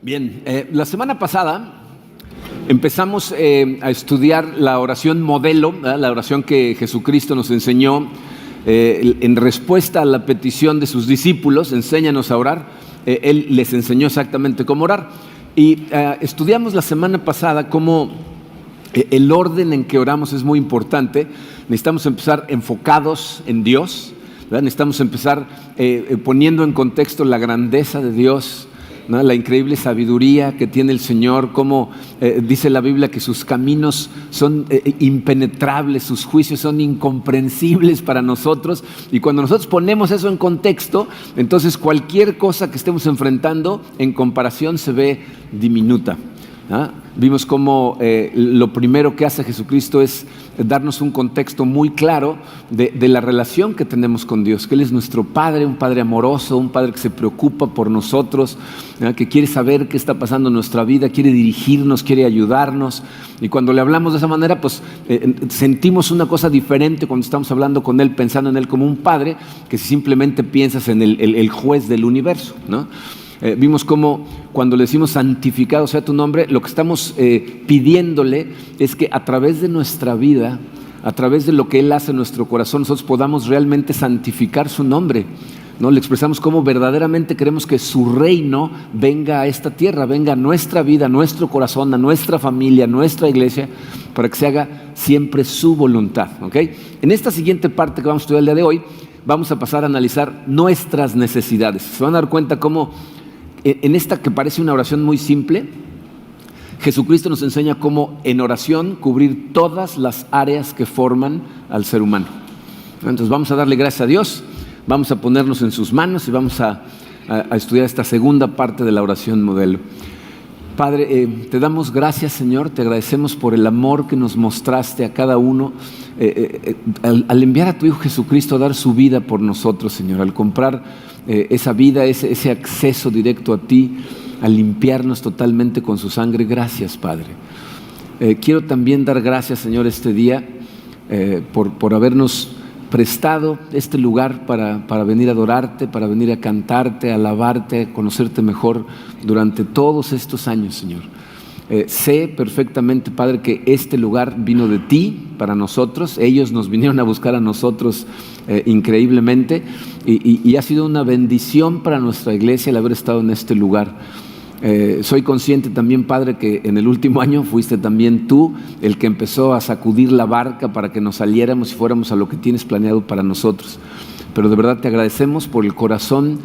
Bien, la semana pasada empezamos a estudiar la oración modelo, ¿verdad? La oración que Jesucristo nos enseñó en respuesta a la petición de sus discípulos, enséñanos a orar. Él les enseñó exactamente cómo orar. Y estudiamos la semana pasada cómo el orden en que oramos es muy importante. Necesitamos empezar enfocados en Dios, ¿verdad? Necesitamos empezar poniendo en contexto la grandeza de Dios, ¿no? La increíble sabiduría que tiene el Señor, como dice la Biblia que sus caminos son impenetrables, sus juicios son incomprensibles para nosotros, y cuando nosotros ponemos eso en contexto, entonces cualquier cosa que estemos enfrentando en comparación se ve diminuta. Vimos cómo lo primero que hace Jesucristo es darnos un contexto muy claro de la relación que tenemos con Dios, que Él es nuestro Padre, un Padre amoroso, un Padre que se preocupa por nosotros, que quiere saber qué está pasando en nuestra vida, quiere dirigirnos, quiere ayudarnos. Y cuando le hablamos de esa manera, pues sentimos una cosa diferente cuando estamos hablando con Él, pensando en Él como un Padre, que si simplemente piensas en el juez del universo, ¿no? Vimos cómo cuando le decimos santificado sea tu nombre, lo que estamos pidiéndole es que a través de nuestra vida, a través de lo que Él hace en nuestro corazón, nosotros podamos realmente santificar su nombre, ¿no? Le expresamos cómo verdaderamente queremos que su reino venga a esta tierra, venga a nuestra vida, a nuestro corazón, a nuestra familia, a nuestra iglesia, para que se haga siempre su voluntad, ¿ok? En esta siguiente parte que vamos a estudiar el día de hoy, vamos a pasar a analizar nuestras necesidades. Se van a dar cuenta cómo en esta que parece una oración muy simple, Jesucristo nos enseña cómo en oración cubrir todas las áreas que forman al ser humano. Entonces vamos a darle gracias a Dios, vamos a ponernos en sus manos y vamos a estudiar esta segunda parte de la oración modelo. Padre, te damos gracias, Señor, te agradecemos por el amor que nos mostraste a cada uno al enviar a tu Hijo Jesucristo a dar su vida por nosotros, Señor, al comprar esa vida, ese acceso directo a ti, a limpiarnos totalmente con su sangre. Gracias, Padre. Quiero también dar gracias, Señor, este día por habernos prestado este lugar para venir a adorarte, para venir a cantarte, a alabarte, a conocerte mejor durante todos estos años, Señor. Sé perfectamente, Padre, que este lugar vino de ti para nosotros. Ellos nos vinieron a buscar a nosotros increíblemente y ha sido una bendición para nuestra iglesia el haber estado en este lugar. Soy consciente también, Padre, que en el último año fuiste también tú el que empezó a sacudir la barca para que nos saliéramos y fuéramos a lo que tienes planeado para nosotros. Pero de verdad te agradecemos por el corazón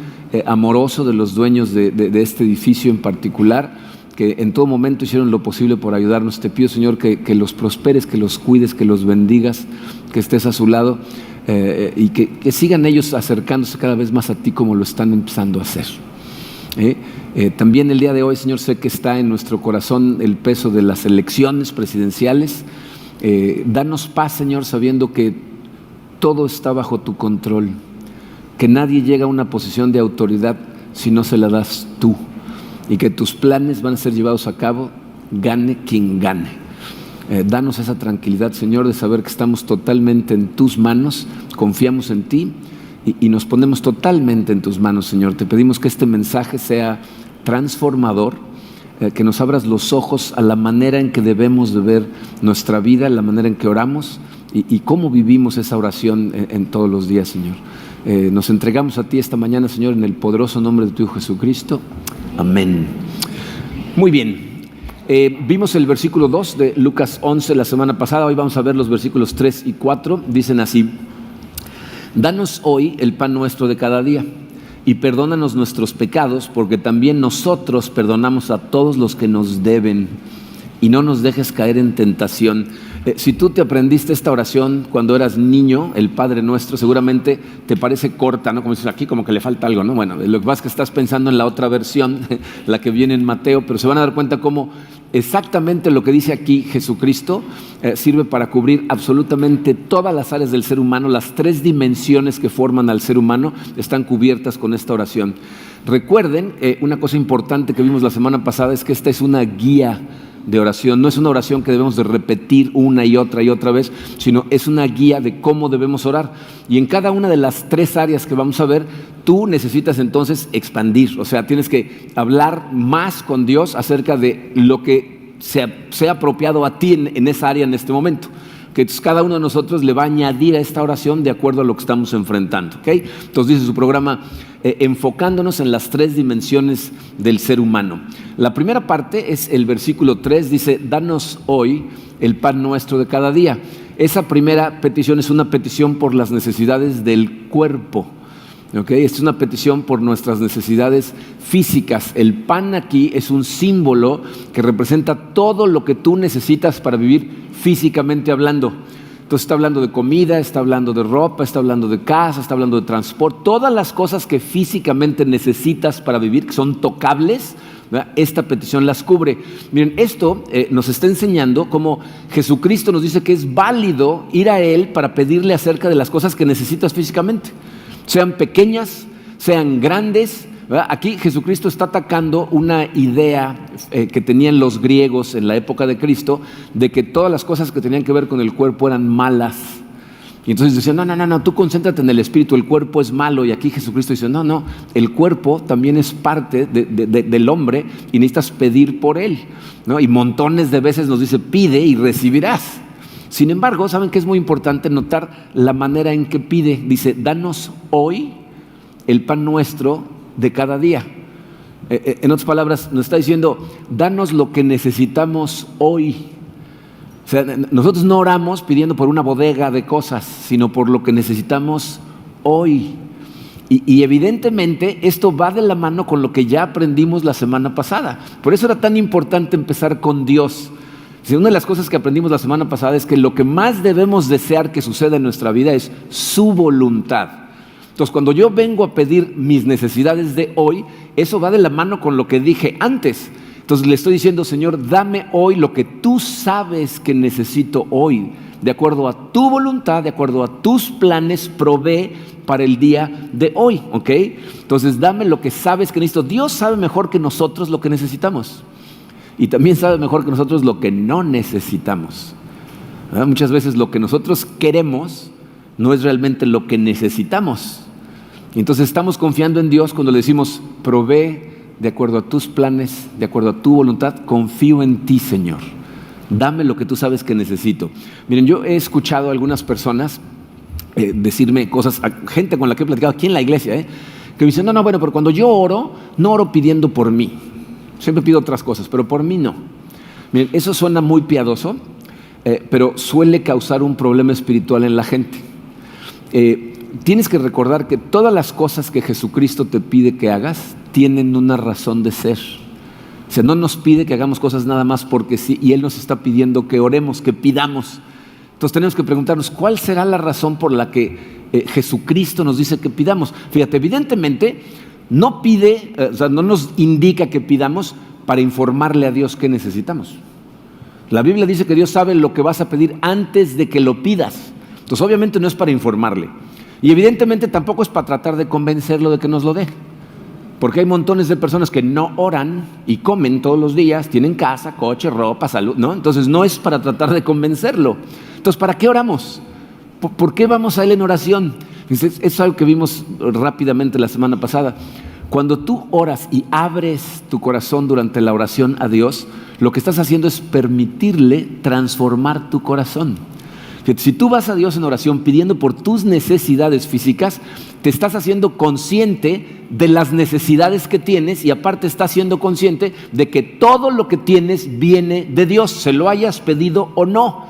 amoroso de los dueños de este edificio en particular, que en todo momento hicieron lo posible por ayudarnos. Te pido, Señor, que los prosperes, que los cuides, que los bendigas, que estés a su lado y que sigan ellos acercándose cada vez más a ti como lo están empezando a hacer. También el día de hoy, Señor, sé que está en nuestro corazón el peso de las elecciones presidenciales. Danos paz, Señor, sabiendo que todo está bajo tu control, que nadie llega a una posición de autoridad si no se la das tú, y que tus planes van a ser llevados a cabo, gane quien gane. Danos esa tranquilidad, Señor, de saber que estamos totalmente en tus manos, confiamos en ti y nos ponemos totalmente en tus manos, Señor. Te pedimos que este mensaje sea transformador, que nos abras los ojos a la manera en que debemos de ver nuestra vida, la manera en que oramos y cómo vivimos esa oración en todos los días, Señor. Nos entregamos a ti esta mañana, Señor, en el poderoso nombre de tu Hijo Jesucristo. Amén. Muy bien. Vimos el versículo 2 de Lucas 11 la semana pasada. Hoy vamos a ver los versículos 3 y 4. Dicen así: danos hoy el pan nuestro de cada día y perdónanos nuestros pecados, porque también nosotros perdonamos a todos los que nos deben, y no nos dejes caer en tentación. Si tú te aprendiste esta oración cuando eras niño, el Padre Nuestro, seguramente te parece corta, ¿no? Como dices aquí, como que le falta algo, ¿no? Bueno, lo que pasa es que estás pensando en la otra versión, la que viene en Mateo, pero se van a dar cuenta cómo exactamente lo que dice aquí Jesucristo sirve para cubrir absolutamente todas las áreas del ser humano. Las 3 dimensiones que forman al ser humano están cubiertas con esta oración. Recuerden, una cosa importante que vimos la semana pasada es que esta es una guía de oración. No es una oración que debemos de repetir una y otra vez, sino es una guía de cómo debemos orar. Y en cada una de las 3 áreas que vamos a ver, tú necesitas entonces expandir. O sea, tienes que hablar más con Dios acerca de lo que sea apropiado a ti en esa área en este momento. Que cada uno de nosotros le va a añadir a esta oración de acuerdo a lo que estamos enfrentando. ¿Okay? Entonces dice su programa, enfocándonos en las 3 dimensiones del ser humano. La primera parte es el versículo 3, dice, danos hoy el pan nuestro de cada día. Esa primera petición es una petición por las necesidades del cuerpo. ¿Okay? Esta es una petición por nuestras necesidades físicas. El pan aquí es un símbolo que representa todo lo que tú necesitas para vivir físicamente hablando. Entonces está hablando de comida, está hablando de ropa, está hablando de casa, está hablando de transporte, todas las cosas que físicamente necesitas para vivir, que son tocables, ¿verdad? Esta petición las cubre. Miren, esto nos está enseñando cómo Jesucristo nos dice que es válido ir a Él para pedirle acerca de las cosas que necesitas físicamente, sean pequeñas, sean grandes, ¿verdad? Aquí Jesucristo está atacando una idea que tenían los griegos en la época de Cristo, de que todas las cosas que tenían que ver con el cuerpo eran malas. Y entonces decían, no, tú concéntrate en el espíritu, el cuerpo es malo. Y aquí Jesucristo dice, no, el cuerpo también es parte del hombre y necesitas pedir por él, ¿no? Y montones de veces nos dice, pide y recibirás. Sin embargo, ¿saben qué es muy importante? Notar la manera en que pide. Dice, danos hoy el pan nuestro de cada día. En otras palabras, nos está diciendo, danos lo que necesitamos hoy. O sea, nosotros no oramos pidiendo por una bodega de cosas, sino por lo que necesitamos hoy. Y evidentemente esto va de la mano con lo que ya aprendimos la semana pasada. Por eso era tan importante empezar con Dios. Una de las cosas que aprendimos la semana pasada es que lo que más debemos desear que suceda en nuestra vida es su voluntad. Entonces, cuando yo vengo a pedir mis necesidades de hoy, eso va de la mano con lo que dije antes. Entonces le estoy diciendo, Señor, dame hoy lo que tú sabes que necesito hoy. De acuerdo a tu voluntad, de acuerdo a tus planes, provee para el día de hoy. ¿Ok? Entonces, dame lo que sabes que necesito. Dios sabe mejor que nosotros lo que necesitamos. Y también sabe mejor que nosotros lo que no necesitamos. ¿Verdad? Muchas veces lo que nosotros queremos no es realmente lo que necesitamos. Entonces estamos confiando en Dios cuando le decimos, provee de acuerdo a tus planes, de acuerdo a tu voluntad, confío en ti, Señor. Dame lo que tú sabes que necesito. Miren, yo he escuchado a algunas personas decirme cosas, a gente con la que he platicado aquí en la iglesia, que me dicen, bueno, pero cuando yo oro, no oro pidiendo por mí. Siempre pido otras cosas, pero por mí no. Miren, eso suena muy piadoso, pero suele causar un problema espiritual en la gente. Tienes que recordar que todas las cosas que Jesucristo te pide que hagas tienen una razón de ser. O sea, no nos pide que hagamos cosas nada más porque sí, y Él nos está pidiendo que oremos, que pidamos. Entonces tenemos que preguntarnos, ¿cuál será la razón por la que Jesucristo nos dice que pidamos? Fíjate, evidentemente no pide, no nos indica que pidamos para informarle a Dios qué necesitamos. La Biblia dice que Dios sabe lo que vas a pedir antes de que lo pidas. Entonces obviamente no es para informarle. Y evidentemente tampoco es para tratar de convencerlo de que nos lo dé. Porque hay montones de personas que no oran y comen todos los días, tienen casa, coche, ropa, salud, ¿no? Entonces no es para tratar de convencerlo. Entonces, ¿para qué oramos? ¿Por qué vamos a Él en oración? Es algo que vimos rápidamente la semana pasada. Cuando tú oras y abres tu corazón durante la oración a Dios, lo que estás haciendo es permitirle transformar tu corazón. Si tú vas a Dios en oración pidiendo por tus necesidades físicas, te estás haciendo consciente de las necesidades que tienes y aparte estás siendo consciente de que todo lo que tienes viene de Dios, se lo hayas pedido o no.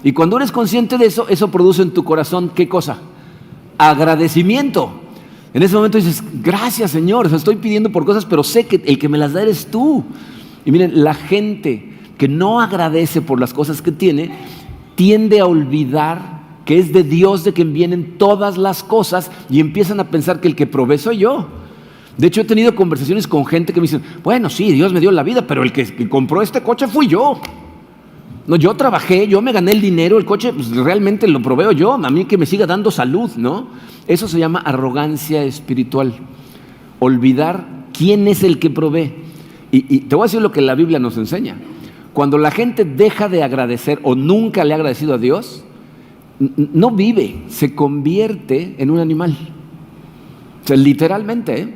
Y cuando eres consciente de eso, eso produce en tu corazón, ¿qué cosa? Agradecimiento. En ese momento dices, gracias Señor, estoy pidiendo por cosas, pero sé que el que me las da eres tú. Y miren, la gente que no agradece por las cosas que tiene, tiende a olvidar que es de Dios de quien vienen todas las cosas y empiezan a pensar que el que provee soy yo. De hecho, he tenido conversaciones con gente que me dicen, bueno, sí, Dios me dio la vida, pero el que compró este coche fui yo. No, yo trabajé, yo me gané el dinero, el coche pues, realmente lo proveo yo, a mí que me siga dando salud, ¿no? Eso se llama arrogancia espiritual. Olvidar quién es el que provee. Y te voy a decir lo que la Biblia nos enseña. cuando la gente deja de agradecer o nunca le ha agradecido a Dios, no vive, se convierte en un animal. O sea, literalmente,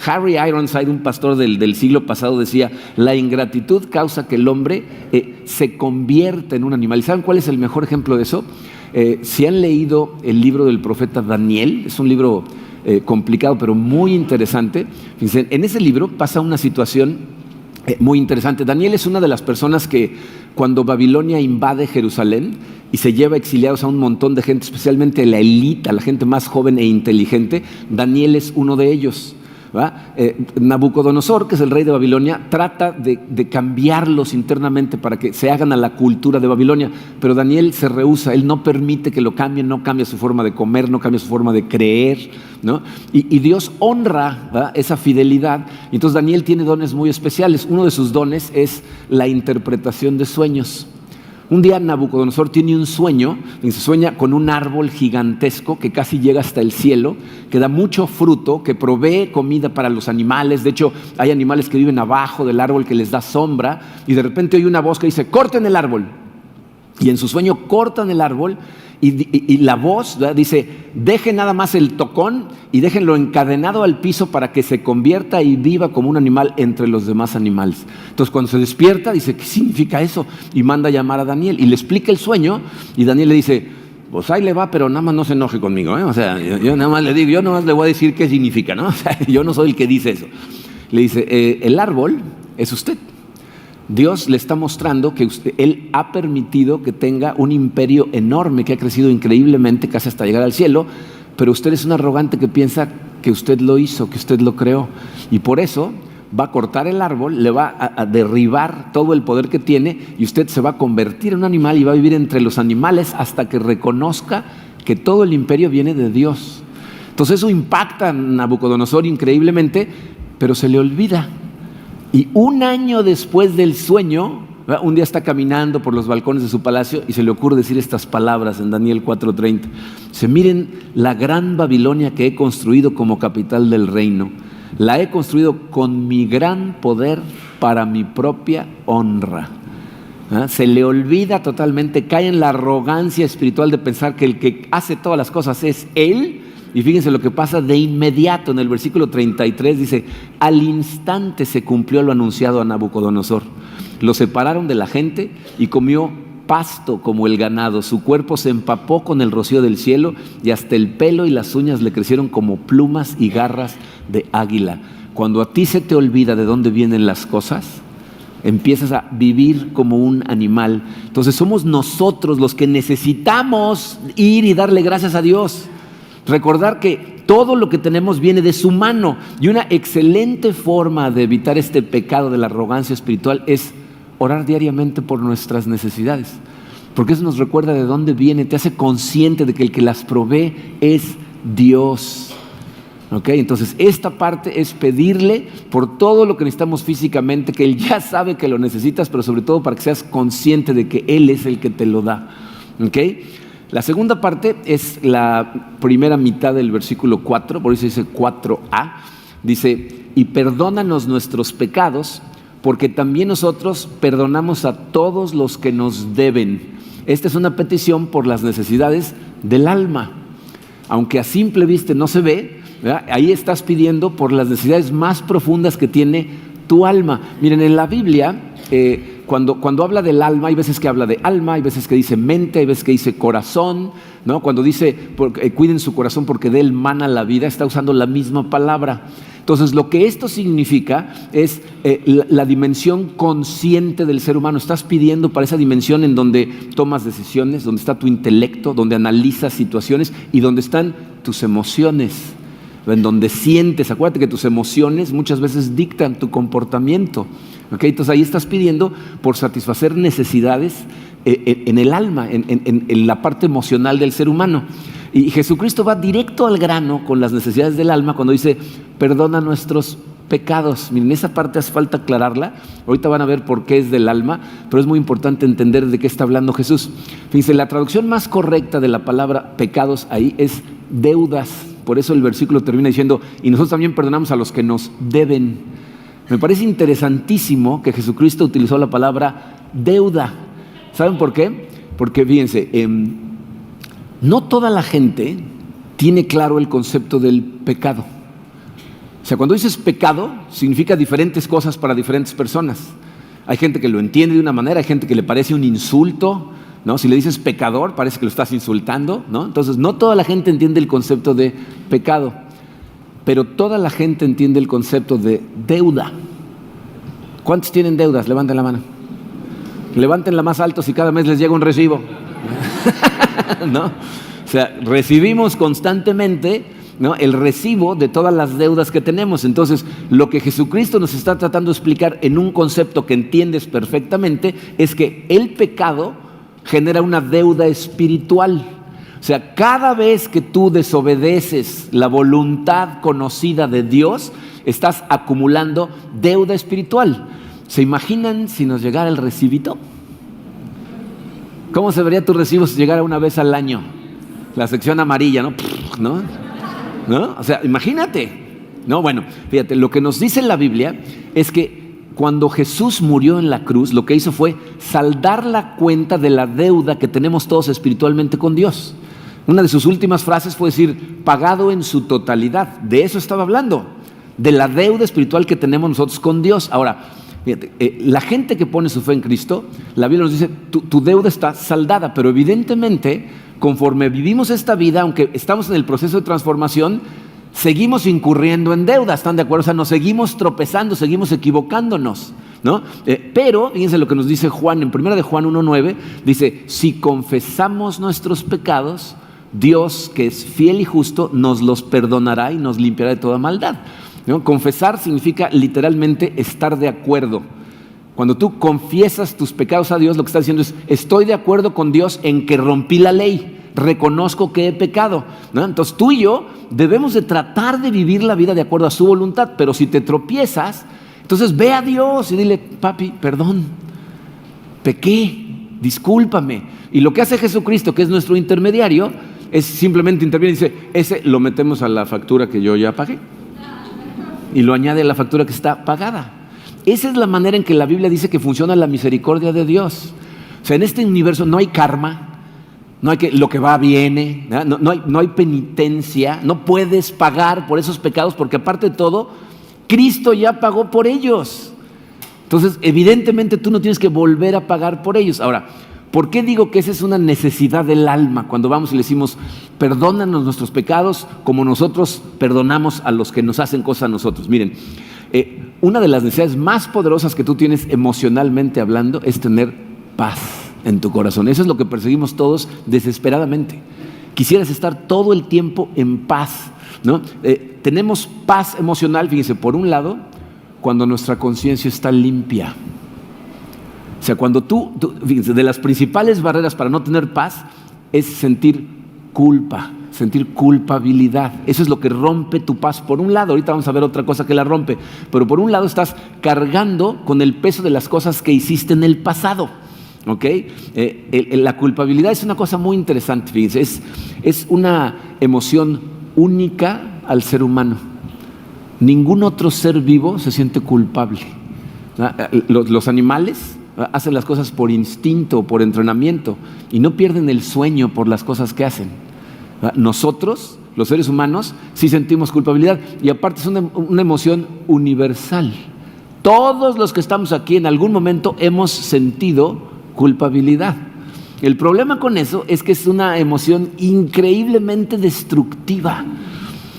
Harry Ironside, un pastor del siglo pasado, decía: la ingratitud causa que el hombre se convierta en un animal. ¿Y saben cuál es el mejor ejemplo de eso? Si han leído el libro del profeta Daniel, es un libro complicado pero muy interesante. Fíjense, en ese libro pasa una situación muy interesante. Daniel es una de las personas que, cuando Babilonia invade Jerusalén y se lleva exiliados a un montón de gente, especialmente la élite, la gente más joven e inteligente, Daniel es uno de ellos. Nabucodonosor, que es el rey de Babilonia, trata de cambiarlos internamente para que se hagan a la cultura de Babilonia, pero Daniel se rehúsa. Él no permite que lo cambien, no cambia su forma de comer, no cambia su forma de creer, ¿no? Y Dios honra, ¿verdad?, esa fidelidad. Y entonces Daniel tiene dones muy especiales. Uno de sus dones es la interpretación de sueños. Un día Nabucodonosor tiene un sueño, y se sueña con un árbol gigantesco que casi llega hasta el cielo, que da mucho fruto, que provee comida para los animales. De hecho, hay animales que viven abajo del árbol, que les da sombra, y de repente oye una voz que dice: corten el árbol. Y en su sueño cortan el árbol, y la voz, ¿verdad?, dice: dejen nada más el tocón y déjenlo encadenado al piso para que se convierta y viva como un animal entre los demás animales. Entonces, cuando se despierta, dice: ¿qué significa eso? Y manda a llamar a Daniel y le explica el sueño, y Daniel le dice: pues ahí le va, pero nada más no se enoje conmigo, O sea, yo nada más le digo, yo nada más le voy a decir qué significa, ¿no? O sea, yo no soy el que dice eso. Le dice: el árbol es usted. Dios le está mostrando que Él ha permitido que tenga un imperio enorme, que ha crecido increíblemente, casi hasta llegar al cielo, pero usted es un arrogante que piensa que usted lo hizo, que usted lo creó, y por eso va a cortar el árbol, le va a derribar todo el poder que tiene, y usted se va a convertir en un animal y va a vivir entre los animales hasta que reconozca que todo el imperio viene de Dios. Entonces eso impacta a Nabucodonosor increíblemente, pero se le olvida. Y un año después del sueño, un día está caminando por los balcones de su palacio y se le ocurre decir estas palabras en Daniel 4:30. Dice: miren la gran Babilonia que he construido como capital del reino. La he construido con mi gran poder para mi propia honra. Se le olvida totalmente, cae en la arrogancia espiritual de pensar que el que hace todas las cosas es Él. Y fíjense lo que pasa de inmediato en el versículo 33, dice: al instante se cumplió lo anunciado a Nabucodonosor. Lo separaron de la gente y comió pasto como el ganado. Su cuerpo se empapó con el rocío del cielo y hasta el pelo y las uñas le crecieron como plumas y garras de águila. Cuando a ti se te olvida de dónde vienen las cosas, empiezas a vivir como un animal. Entonces somos nosotros los que necesitamos ir y darle gracias a Dios. Recordar que todo lo que tenemos viene de su mano, y una excelente forma de evitar este pecado de la arrogancia espiritual es orar diariamente por nuestras necesidades, porque eso nos recuerda de dónde viene, te hace consciente de que el que las provee es Dios. Entonces esta parte es pedirle por todo lo que necesitamos físicamente, que Él ya sabe que lo necesitas, pero sobre todo para que seas consciente de que Él es el que te lo da. La segunda parte es la primera mitad del versículo 4, por eso dice 4a, dice: y perdónanos nuestros pecados, porque también nosotros perdonamos a todos los que nos deben. Esta es una petición por las necesidades del alma. Aunque a simple vista no se ve, ¿verdad?, ahí estás pidiendo por las necesidades más profundas que tiene tu alma. Miren, en la Biblia, cuando habla del alma, hay veces que habla de alma, hay veces que dice mente, hay veces que dice corazón, ¿no? Cuando dice cuiden su corazón porque de él mana la vida, está usando la misma palabra. Entonces, lo que esto significa es la dimensión consciente del ser humano. Estás pidiendo para esa dimensión en donde tomas decisiones, donde está tu intelecto, donde analizas situaciones y donde están tus emociones, en donde sientes. Acuérdate que tus emociones muchas veces dictan tu comportamiento. Entonces ahí estás pidiendo por satisfacer necesidades en el alma, en la parte emocional del ser humano. Y Jesucristo va directo al grano con las necesidades del alma cuando dice: perdona nuestros pecados. Miren, esa parte hace falta aclararla. Ahorita van a ver por qué es del alma, pero es muy importante entender de qué está hablando Jesús. Fíjense, la traducción más correcta de la palabra pecados ahí es deudas. Por eso el versículo termina diciendo: y nosotros también perdonamos a los que nos deben. Me parece interesantísimo que Jesucristo utilizó la palabra deuda. ¿Saben por qué? Porque fíjense, no toda la gente tiene claro el concepto del pecado. O sea, cuando dices pecado, significa diferentes cosas para diferentes personas. Hay gente que lo entiende de una manera, hay gente que le parece un insulto, ¿no? Si le dices pecador, parece que lo estás insultando, ¿no? Entonces, no toda la gente entiende el concepto de pecado, pero toda la gente entiende el concepto de deuda. ¿Cuántos tienen deudas? Levanten la mano. Levántenla más alto si cada mes les llega un recibo. ¿No? O sea, recibimos constantemente, ¿no?, el recibo de todas las deudas que tenemos. Entonces, lo que Jesucristo nos está tratando de explicar en un concepto que entiendes perfectamente es que el pecado genera una deuda espiritual. O sea, cada vez que tú desobedeces la voluntad conocida de Dios, estás acumulando deuda espiritual. ¿Se imaginan si nos llegara el recibito? ¿Cómo se vería tu recibo si llegara una vez al año? La sección amarilla, ¿no? ¿No? O sea, imagínate. No, bueno, fíjate, lo que nos dice la Biblia es que cuando Jesús murió en la cruz, lo que hizo fue saldar la cuenta de la deuda que tenemos todos espiritualmente con Dios. Una de sus últimas frases fue decir, pagado en su totalidad. De eso estaba hablando, de la deuda espiritual que tenemos nosotros con Dios. Ahora, fíjate, la gente que pone su fe en Cristo, la Biblia nos dice, tu deuda está saldada, pero evidentemente, conforme vivimos esta vida, aunque estamos en el proceso de transformación, seguimos incurriendo en deuda, ¿están de acuerdo? O sea, nos seguimos tropezando, seguimos equivocándonos, ¿no? Pero, fíjense lo que nos dice Juan, en 1 de Juan 1:9, dice, si confesamos nuestros pecados, Dios, que es fiel y justo, nos los perdonará y nos limpiará de toda maldad, ¿no? Confesar significa literalmente estar de acuerdo. Cuando tú confiesas tus pecados a Dios, lo que estás diciendo es, estoy de acuerdo con Dios en que rompí la ley, reconozco que he pecado, ¿no? Entonces tú y yo debemos de tratar de vivir la vida de acuerdo a su voluntad, pero si te tropiezas, entonces ve a Dios y dile, papi, perdón, pequé, discúlpame. Y lo que hace Jesucristo, que es nuestro intermediario, es simplemente interviene y dice, ese lo metemos a la factura que yo ya pagué. Y lo añade a la factura que está pagada. Esa es la manera en que la Biblia dice que funciona la misericordia de Dios. O sea, en este universo no hay karma, no hay que lo que va viene, no hay penitencia, no puedes pagar por esos pecados porque aparte de todo, Cristo ya pagó por ellos. Entonces, evidentemente tú no tienes que volver a pagar por ellos. Ahora, ¿por qué digo que esa es una necesidad del alma? Cuando vamos y le decimos, perdónanos nuestros pecados como nosotros perdonamos a los que nos hacen cosas a nosotros. Miren, una de las necesidades más poderosas que tú tienes emocionalmente hablando es tener paz en tu corazón. Eso es lo que perseguimos todos desesperadamente. Quisieras estar todo el tiempo en paz, ¿no? Tenemos paz emocional, fíjense, por un lado, cuando nuestra conciencia está limpia. O sea, cuando fíjense, de las principales barreras para no tener paz es sentir culpa, sentir culpabilidad. Eso es lo que rompe tu paz. Por un lado, ahorita vamos a ver otra cosa que la rompe, pero por un lado estás cargando con el peso de las cosas que hiciste en el pasado. ¿Ok? La culpabilidad es una cosa muy interesante, fíjense, es una emoción única al ser humano. Ningún otro ser vivo se siente culpable. Los animales hacen las cosas por instinto, por entrenamiento, y no pierden el sueño por las cosas que hacen. Nosotros, los seres humanos, sí sentimos culpabilidad, y aparte es una emoción universal. Todos los que estamos aquí en algún momento hemos sentido culpabilidad. El problema con eso es que es una emoción increíblemente destructiva.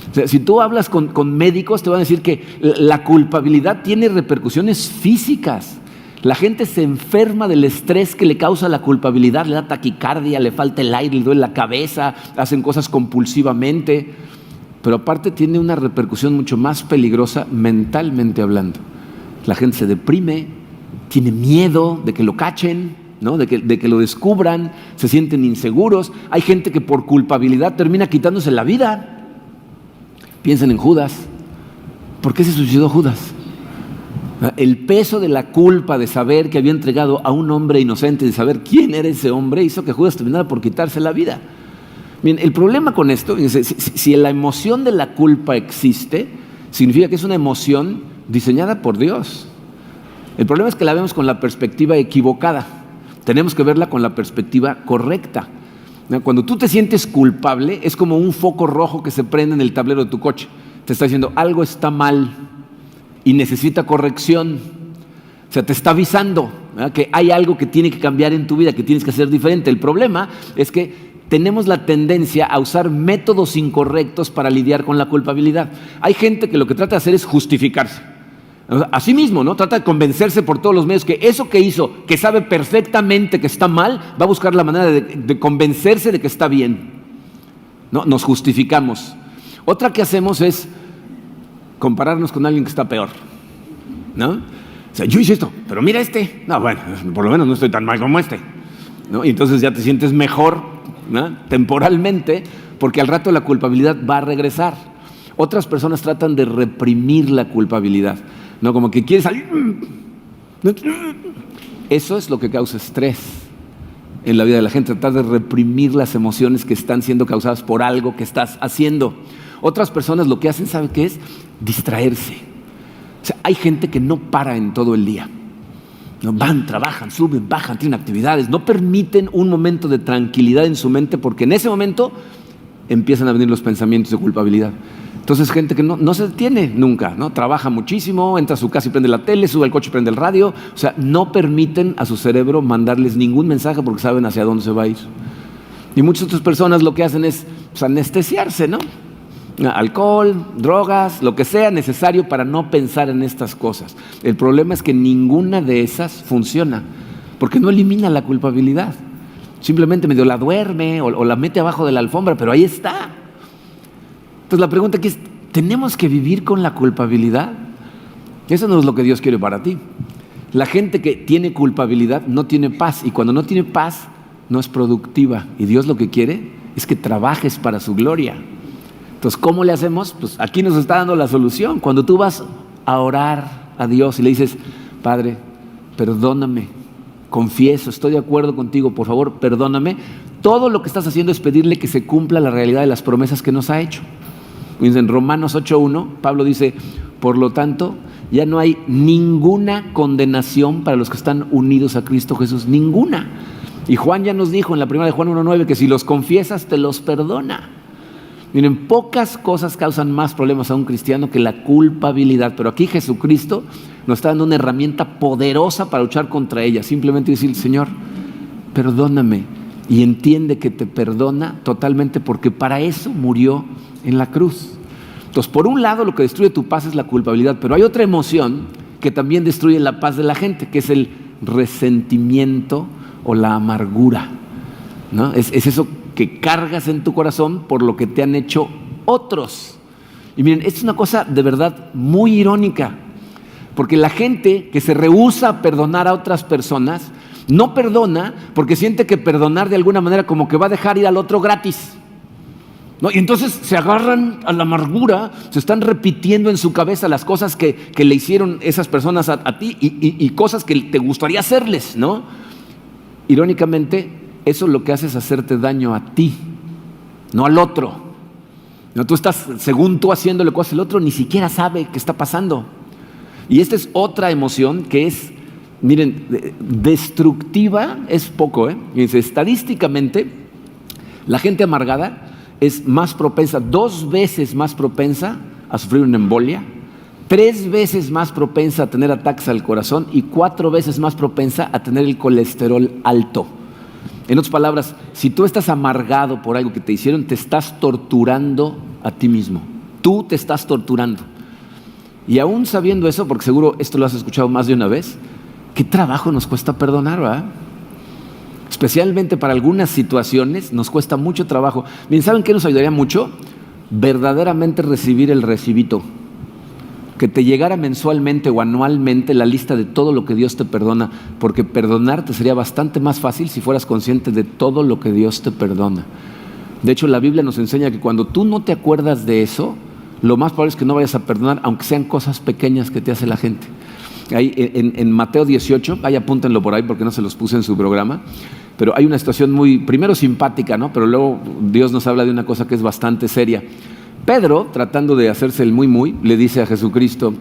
O sea, si tú hablas con médicos, te van a decir que la culpabilidad tiene repercusiones físicas. La gente se enferma del estrés que le causa la culpabilidad, le da taquicardia, le falta el aire, le duele la cabeza, hacen cosas compulsivamente. Pero aparte tiene una repercusión mucho más peligrosa mentalmente hablando. La gente se deprime, tiene miedo de que lo cachen, ¿no? de que lo descubran, se sienten inseguros. Hay gente que por culpabilidad termina quitándose la vida. Piensen en Judas. ¿Por qué se suicidó Judas? El peso de la culpa de saber que había entregado a un hombre inocente, de saber quién era ese hombre, hizo que Judas terminara por quitarse la vida. Bien, el problema con esto, si la emoción de la culpa existe, significa que es una emoción diseñada por Dios. El problema es que la vemos con la perspectiva equivocada. Tenemos que verla con la perspectiva correcta. Cuando tú te sientes culpable, es como un foco rojo que se prende en el tablero de tu coche. Te está diciendo, algo está mal y necesita corrección. O sea, te está avisando, ¿verdad?, que hay algo que tiene que cambiar en tu vida, que tienes que hacer diferente. El problema es que tenemos la tendencia a usar métodos incorrectos para lidiar con la culpabilidad. Hay gente que lo que trata de hacer es justificarse. A sí mismo, ¿no? Trata de convencerse por todos los medios que eso que hizo, que sabe perfectamente que está mal, va a buscar la manera de convencerse de que está bien, ¿no? Nos justificamos. Otra que hacemos es compararnos con alguien que está peor, ¿no? O sea, yo hice esto, pero mira este. No, bueno, por lo menos no estoy tan mal como este, ¿no? Y entonces ya te sientes mejor, ¿no?, temporalmente, porque al rato la culpabilidad va a regresar. Otras personas tratan de reprimir la culpabilidad, ¿no? Como que quieres salir. Eso es lo que causa estrés en la vida de la gente, tratar de reprimir las emociones que están siendo causadas por algo que estás haciendo. Otras personas lo que hacen, ¿sabe qué es? Distraerse. O sea, hay gente que no para en todo el día. No, van, trabajan, suben, bajan, tienen actividades, no permiten un momento de tranquilidad en su mente porque en ese momento empiezan a venir los pensamientos de culpabilidad. Entonces, gente que no se detiene nunca, ¿no? Trabaja muchísimo, entra a su casa y prende la tele, sube al coche y prende el radio. O sea, no permiten a su cerebro mandarles ningún mensaje porque saben hacia dónde se va a ir. Y muchas otras personas lo que hacen es pues, anestesiarse, ¿no? Alcohol, drogas, lo que sea necesario para no pensar en estas cosas. El problema es que ninguna de esas funciona porque no elimina la culpabilidad. Simplemente medio la duerme o la mete abajo de la alfombra, pero ahí está. Entonces la pregunta aquí es, ¿tenemos que vivir con la culpabilidad? Eso no es lo que Dios quiere para ti. La gente que tiene culpabilidad no tiene paz, y cuando no tiene paz no es productiva, y Dios lo que quiere es que trabajes para su gloria. Entonces, ¿cómo le hacemos? Pues aquí nos está dando la solución. Cuando tú vas a orar a Dios y le dices, Padre, perdóname, confieso, estoy de acuerdo contigo, por favor, perdóname. Todo lo que estás haciendo es pedirle que se cumpla la realidad de las promesas que nos ha hecho. En Romanos 8:1, Pablo dice, por lo tanto, ya no hay ninguna condenación para los que están unidos a Cristo Jesús, ninguna. Y Juan ya nos dijo en la primera de Juan 1:9 que si los confiesas te los perdona. Miren, pocas cosas causan más problemas a un cristiano que la culpabilidad, pero aquí Jesucristo nos está dando una herramienta poderosa para luchar contra ella. Simplemente decir, Señor, perdóname, y entiende que te perdona totalmente porque para eso murió en la cruz. Entonces, por un lado, lo que destruye tu paz es la culpabilidad, pero hay otra emoción que también destruye la paz de la gente, que es el resentimiento o la amargura, ¿no? Es eso que cargas en tu corazón por lo que te han hecho otros. Y miren, esto es una cosa de verdad muy irónica, porque la gente que se rehúsa a perdonar a otras personas, no perdona porque siente que perdonar de alguna manera como que va a dejar ir al otro gratis, ¿no? Y entonces se agarran a la amargura, se están repitiendo en su cabeza las cosas que le hicieron esas personas a ti y cosas que te gustaría hacerles, ¿no? Irónicamente, eso lo que hace es hacerte daño a ti, no al otro. No, tú estás, según tú haciéndole cosas, el otro ni siquiera sabe qué está pasando. Y esta es otra emoción que es, miren, destructiva es poco, ¿eh? Dice, estadísticamente, la gente amargada es más propensa, 2 veces más propensa a sufrir una embolia, 3 veces más propensa a tener ataques al corazón y 4 veces más propensa a tener el colesterol alto. En otras palabras, si tú estás amargado por algo que te hicieron, te estás torturando a ti mismo. Tú te estás torturando. Y aún sabiendo eso, porque seguro esto lo has escuchado más de una vez, ¿qué trabajo nos cuesta perdonar, verdad? Especialmente para algunas situaciones nos cuesta mucho trabajo. Bien, ¿saben qué nos ayudaría mucho? Verdaderamente recibir el recibito. Que te llegara mensualmente o anualmente la lista de todo lo que Dios te perdona, porque perdonarte sería bastante más fácil si fueras consciente de todo lo que Dios te perdona. De hecho, la Biblia nos enseña que cuando tú no te acuerdas de eso, lo más probable es que no vayas a perdonar, aunque sean cosas pequeñas que te hace la gente. Ahí en Mateo 18, ahí apúntenlo por ahí porque no se los puse en su programa, pero hay una situación muy, primero simpática, ¿no? Pero luego Dios nos habla de una cosa que es bastante seria. Pedro, tratando de hacerse el muy, le dice a Jesucristo,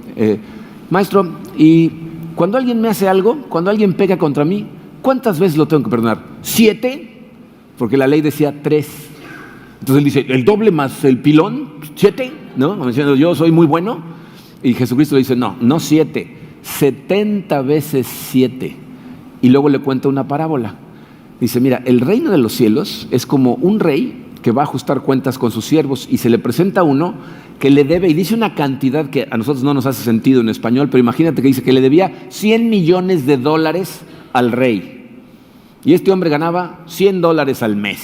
Maestro, ¿y cuando alguien me hace algo, cuando alguien pega contra mí, ¿cuántas veces lo tengo que perdonar? ¿7? Porque la ley decía 3. Entonces él dice, el doble más el pilón, 7, ¿no? Como diciendo, yo soy muy bueno. Y Jesucristo le dice, no 7, 70 veces 7. Y luego le cuenta una parábola. Dice, mira, el reino de los cielos es como un rey que va a ajustar cuentas con sus siervos y se le presenta uno que le debe, y dice una cantidad que a nosotros no nos hace sentido en español, pero imagínate que dice que le debía $100 millones al rey. Y este hombre ganaba $100 al mes.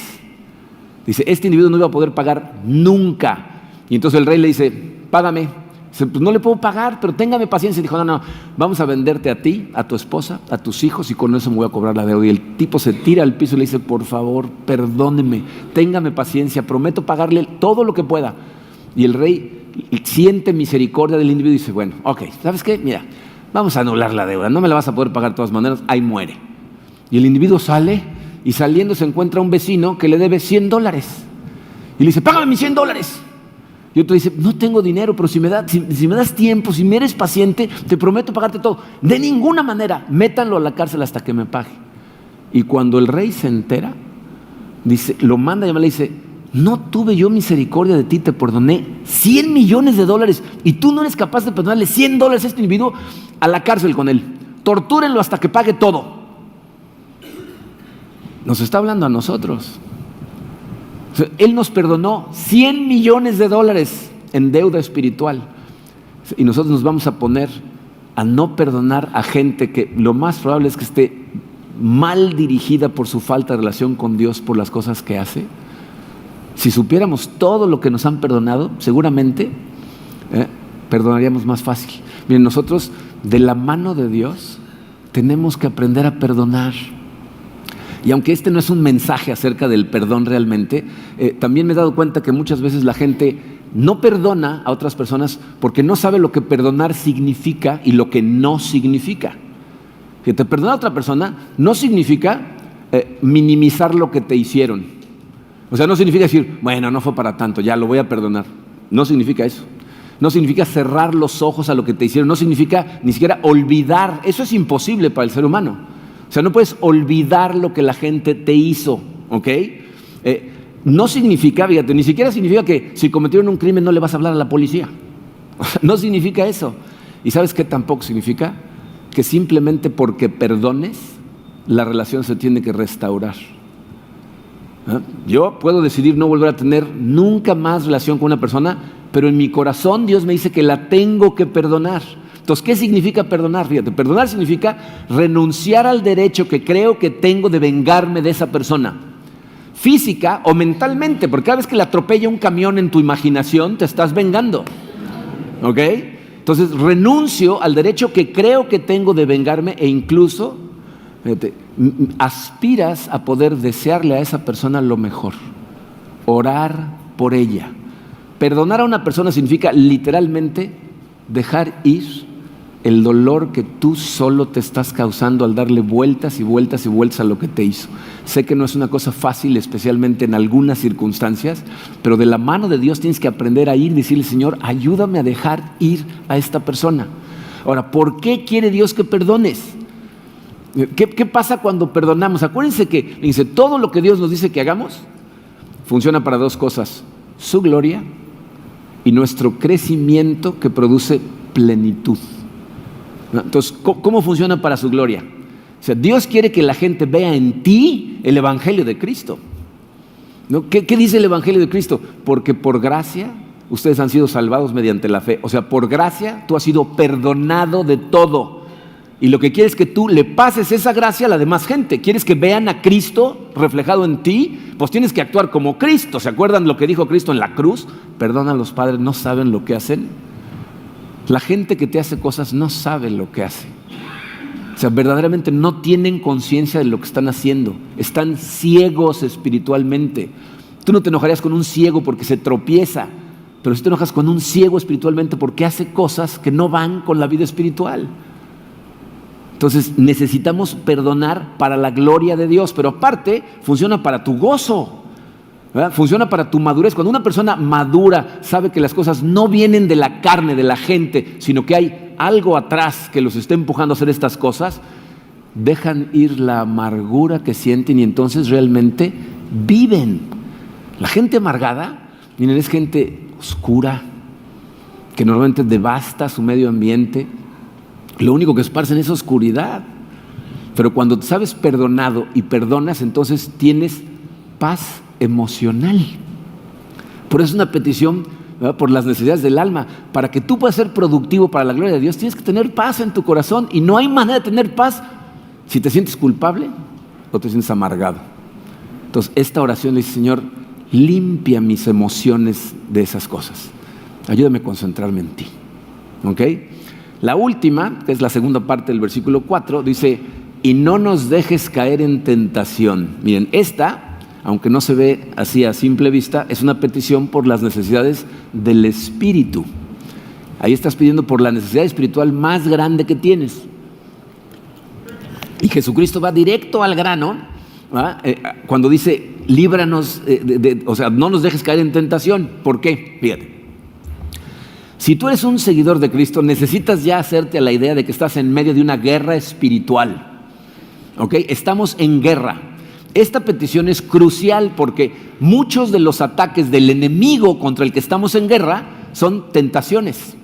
Dice, este individuo no iba a poder pagar nunca. Y entonces el rey le dice, págame. Dice, pues no le puedo pagar, pero téngame paciencia. Y dijo, no, vamos a venderte a ti, a tu esposa, a tus hijos, y con eso me voy a cobrar la deuda. Y el tipo se tira al piso y le dice, por favor, perdóneme, téngame paciencia, prometo pagarle todo lo que pueda. Y el rey siente misericordia del individuo y dice, bueno, ok, ¿sabes qué? Mira, vamos a anular la deuda, no me la vas a poder pagar de todas maneras, ahí muere. Y el individuo sale y saliendo se encuentra un vecino que le debe $100. Y le dice, págame mis $100. Y otro dice, no tengo dinero, pero si me das tiempo, si me eres paciente, te prometo pagarte todo. De ninguna manera, métanlo a la cárcel hasta que me pague. Y cuando el rey se entera, dice, lo manda a llamar, le dice, no tuve yo misericordia de ti, te perdoné $100 millones y tú no eres capaz de perdonarle $100 a este individuo, a la cárcel con él. Tortúrenlo hasta que pague todo. Nos está hablando a nosotros. O sea, él nos perdonó $100 millones en deuda espiritual. Y nosotros nos vamos a poner a no perdonar a gente que lo más probable es que esté mal dirigida por su falta de relación con Dios, por las cosas que hace. Si supiéramos todo lo que nos han perdonado, seguramente perdonaríamos más fácil. Miren, nosotros de la mano de Dios tenemos que aprender a perdonar. Y aunque este no es un mensaje acerca del perdón realmente, también me he dado cuenta que muchas veces la gente no perdona a otras personas porque no sabe lo que perdonar significa y lo que no significa. Fíjate, perdonar a otra persona no significa minimizar lo que te hicieron. O sea, no significa decir, bueno, no fue para tanto, ya lo voy a perdonar. No significa eso. No significa cerrar los ojos a lo que te hicieron. No significa ni siquiera olvidar. Eso es imposible para el ser humano. O sea, no puedes olvidar lo que la gente te hizo, ¿ok? No significa, fíjate, ni siquiera significa que si cometieron un crimen no le vas a hablar a la policía. No significa eso. ¿Y sabes qué tampoco significa? Que simplemente porque perdones, la relación se tiene que restaurar. Yo puedo decidir no volver a tener nunca más relación con una persona, pero en mi corazón Dios me dice que la tengo que perdonar. Entonces, ¿qué significa perdonar? Fíjate, perdonar significa renunciar al derecho que creo que tengo de vengarme de esa persona, física o mentalmente, porque cada vez que le atropella un camión en tu imaginación, te estás vengando, ¿ok? Entonces, renuncio al derecho que creo que tengo de vengarme e incluso, fíjate, aspiras a poder desearle a esa persona lo mejor, orar por ella. Perdonar a una persona significa literalmente dejar ir el dolor que tú solo te estás causando al darle vueltas y vueltas y vueltas a lo que te hizo. Sé que no es una cosa fácil, especialmente en algunas circunstancias, pero de la mano de Dios tienes que aprender a ir y decirle, Señor, ayúdame a dejar ir a esta persona. Ahora, ¿por qué quiere Dios que perdones? ¿Qué pasa cuando perdonamos? Acuérdense que dice, todo lo que Dios nos dice que hagamos funciona para dos cosas: su gloria y nuestro crecimiento que produce plenitud. Entonces, ¿cómo funciona para su gloria? O sea, Dios quiere que la gente vea en ti el Evangelio de Cristo, ¿no? ¿Qué dice el Evangelio de Cristo? Porque por gracia ustedes han sido salvados mediante la fe. O sea, por gracia tú has sido perdonado de todo. Y lo que quieres es que tú le pases esa gracia a la demás gente. ¿Quieres que vean a Cristo reflejado en ti? Pues tienes que actuar como Cristo. ¿Se acuerdan lo que dijo Cristo en la cruz? Perdona a los padres, no saben lo que hacen. La gente que te hace cosas no sabe lo que hace. O sea, verdaderamente no tienen conciencia de lo que están haciendo. Están ciegos espiritualmente. Tú no te enojarías con un ciego porque se tropieza, pero sí te enojas con un ciego espiritualmente porque hace cosas que no van con la vida espiritual. Entonces necesitamos perdonar para la gloria de Dios, pero aparte funciona para tu gozo. ¿verdad? Funciona para tu madurez. Cuando una persona madura sabe que las cosas no vienen de la carne, de la gente, sino que hay algo atrás que los está empujando a hacer estas cosas, dejan ir la amargura que sienten y entonces realmente viven. La gente amargada, miren, es gente oscura, que normalmente devasta su medio ambiente. Lo único que esparcen es oscuridad. Pero cuando sabes perdonado y perdonas, entonces tienes paz emocional. Por eso es una petición, ¿verdad?, por las necesidades del alma. Para que tú puedas ser productivo para la gloria de Dios, tienes que tener paz en tu corazón. Y no hay manera de tener paz si te sientes culpable o te sientes amargado. Entonces, esta oración le dice: Señor, limpia mis emociones de esas cosas. Ayúdame a concentrarme en ti. ¿Ok? La última, que es la segunda parte del versículo 4, dice: y no nos dejes caer en tentación. Miren, esta, aunque no se ve así a simple vista, es una petición por las necesidades del espíritu. Ahí estás pidiendo por la necesidad espiritual más grande que tienes. Y Jesucristo va directo al grano, cuando dice: líbranos, o sea, no nos dejes caer en tentación. ¿Por qué? Fíjate. Si tú eres un seguidor de Cristo, necesitas ya hacerte a la idea de que estás en medio de una guerra espiritual. ¿Ok? Estamos en guerra. Esta petición es crucial porque muchos de los ataques del enemigo contra el que estamos en guerra son tentaciones.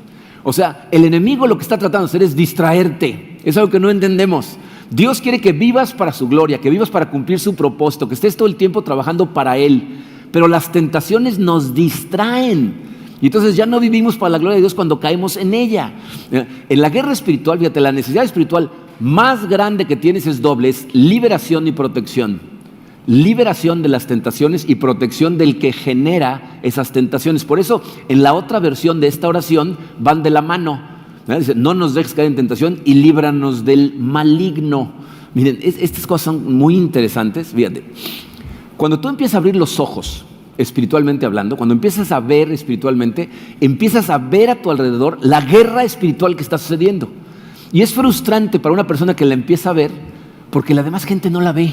O sea, el enemigo lo que está tratando de hacer es distraerte. Es algo que no entendemos. Dios quiere que vivas para su gloria, que vivas para cumplir su propósito, que estés todo el tiempo trabajando para Él. Pero las tentaciones nos distraen. Y entonces ya no vivimos para la gloria de Dios cuando caemos en ella. En la guerra espiritual, fíjate, la necesidad espiritual más grande que tienes es doble: es liberación y protección. Liberación de las tentaciones y protección del que genera esas tentaciones. Por eso, en la otra versión de esta oración van de la mano. Dice: no nos dejes caer en tentación y líbranos del maligno. Miren, estas cosas son muy interesantes. Fíjate, cuando tú empiezas a abrir los ojos, espiritualmente hablando, cuando empiezas a ver espiritualmente, empiezas a ver a tu alrededor la guerra espiritual que está sucediendo. Y es frustrante para una persona que la empieza a ver, porque la demás gente no la ve.